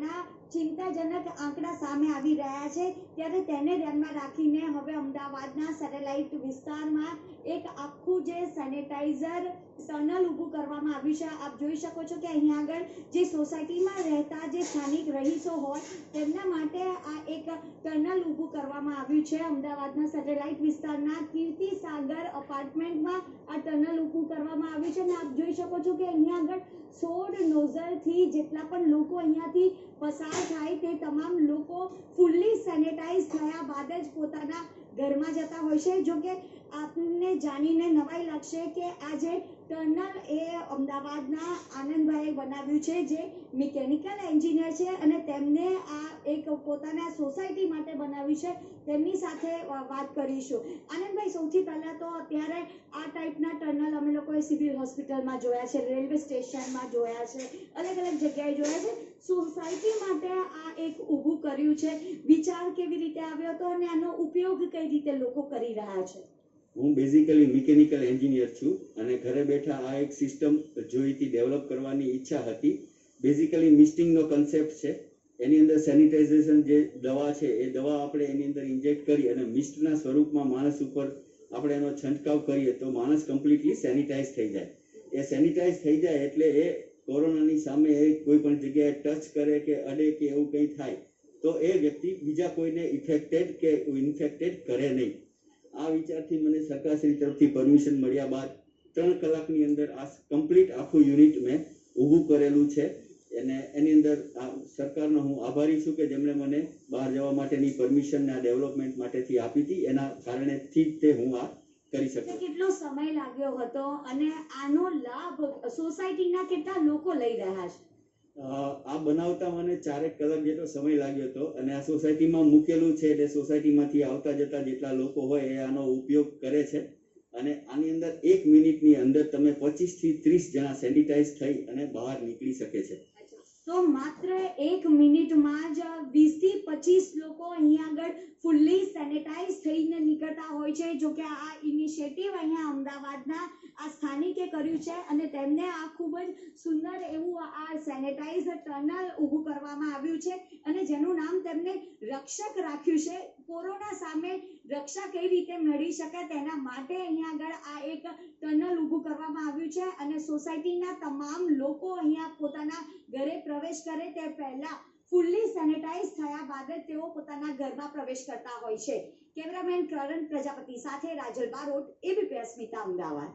ઘણા ચિંતાજનક આંકડા સામે આવી રહ્યા છે, ત્યારે તેને ધ્યાનમાં રાખીને હવે અમદાવાદના સેટેલાઇટ વિસ્તારમાં એક આખું જે સેનેટાઇઝર ટનલ ઊભું કરવામાં આવ્યું છે। આપ જોઈ શકો છો કે અહીંયા આગળ જે સોસાયટીમાં રહેતા જે સ્થાનિક રહીશો હોય તેમના માટે આ એક ટનલ ઊભું કરવામાં આવ્યું છે। અમદાવાદના સેટેલાઇટ વિસ્તારના કીર્તિ સાગર અપાર્ટમેન્ટમાં આ ટનલ ઊભું કરવામાં આવ્યું છે અને આપ જોઈ શકો છો કે અહીંયા આગળ 16 નોઝલથી જેટલા પણ લોકો અહીંયાથી પસાર થાય તે તમામ લોકો ફૂલ્લી સેનેટાઇઝ થયા બાદ જ પોતાના ઘરમાં જતા હોય છે। જો કે આપને જાણીને નવાઈ લાગશે કે આ જે ટનલ એ અમદાવાદના આનંદભાઈએ બનાવ્યું છે, જે મિકેનિકલ એન્જિનિયર છે અને તેમને આ એક પોતાના સોસાયટી માટે બનાવ્યું છે। તેમની સાથે વાત કરીશું। આનંદભાઈ, સૌથી પહેલા તો અત્યારે આ ટાઈપના ટનલ અમે લોકોએ સિવિલ હોસ્પિટલમાં જોયા છે, રેલવે સ્ટેશનમાં જોયા છે, અલગ અલગ જગ્યાએ જોયા છે। સોસાયટી માટે આ એક ઊભું કર્યું છે, વિચાર કેવી રીતે આવ્યો હતો અને આનો ઉપયોગ કઈ રીતે લોકો કરી રહ્યા છે? હું બેઝિકલી મિકેનિકલ એન્જિનિયર છું અને ઘરે બેઠા આ એક સિસ્ટમ જોઈતી ડેવલપ કરવાની ઈચ્છા હતી। બેઝિકલી મિસ્ટિંગનો કન્સેપ્ટ છે, એની અંદર સેનિટાઇઝેશન જે દવા છે એ દવા આપણે એની અંદર ઇન્જેક્ટ કરી અને મિસ્ટના સ્વરૂપમાં માણસ ઉપર આપણે એનો છંટકાવ કરીએ તો માણસ કમ્પ્લીટલી સેનિટાઇઝ થઈ જાય। એ સેનિટાઇઝ થઈ જાય એટલે એ કોરોનાની સામે એ કોઈ પણ જગ્યાએ ટચ કરે કે અડે કે એવું કંઈ થાય તો એ વ્યક્તિ બીજા કોઈને ઇફેક્ટેડ કે ઇન્ફેક્ટેડ કરે નહીં। આ વિચારથી મને સરકારશ્રી તરફથી પરમિશન મળ્યા બાદ 3 કલાકની અંદર આ કમ્પ્લીટ આખું યુનિટ મેં ઊભું કરેલું છે અને એની અંદર સરકારનો હું આભારી છું કે જેમણે મને બહાર જવા માટેની પરમિશન આ ડેવલપમેન્ટ માટેથી આપી હતી। એના કારણેથી જ તે હું આ કરી શક્યો। કેટલો સમય લાગ્યો હતો અને આનો લાભ સોસાયટીના કેટલા લોકો લઈ રહ્યા છે? આ બનાવતા મને 4 કલાક જેટલો સમય લાગ્યો હતો અને આ સોસાયટીમાં મૂકેલું છે એટલે સોસાયટીમાંથી આવતા જતા જેટલા લોકો હોય એ આનો ઉપયોગ કરે છે અને આની અંદર 1 મિનિટની અંદર તમે 25 થી 30 જણા સેનિટાઇઝ થઈ અને બહાર નીકળી શકે છે। તો માત્ર 1 મિનિટમાં જ 20 થી 25 લોકો અહીંયા આગળ ફૂલ્લી સેનેટાઇઝ થઈને નીકળતા હોય છે। જો કે આ ઇનિશિયેટિવ અહીંયા અમદાવાદના આ સ્થાનિકે કર્યું છે અને તેમને આ ખૂબ જ સુંદર એવું આ સેનેટાઇઝ ટનલ ઊભું કરવામાં આવ્યું છે અને જેનું નામ તેમને રક્ષક રાખ્યું છે। કોરોના સામે રક્ષા કઈ રીતે મેળવી શકાય તેના માટે અહીંયા આગળ આ એક ટનલ ઊભું કરવામાં આવ્યું છે અને સોસાયટીના તમામ લોકો અહીંયા પોતાના ઘરે પ્રવેશ કરે તે પહેલા ફૂલ્લી સેનેટાઇઝ થયા બાદ જ તેઓ પોતાના ઘરમાં પ્રવેશ કરતા હોય છે। કેમેરામેન કરણ પ્રજાપતિ સાથે રાજલ બારોટ, એબીપી અસ્મિતા, અમદાવાદ।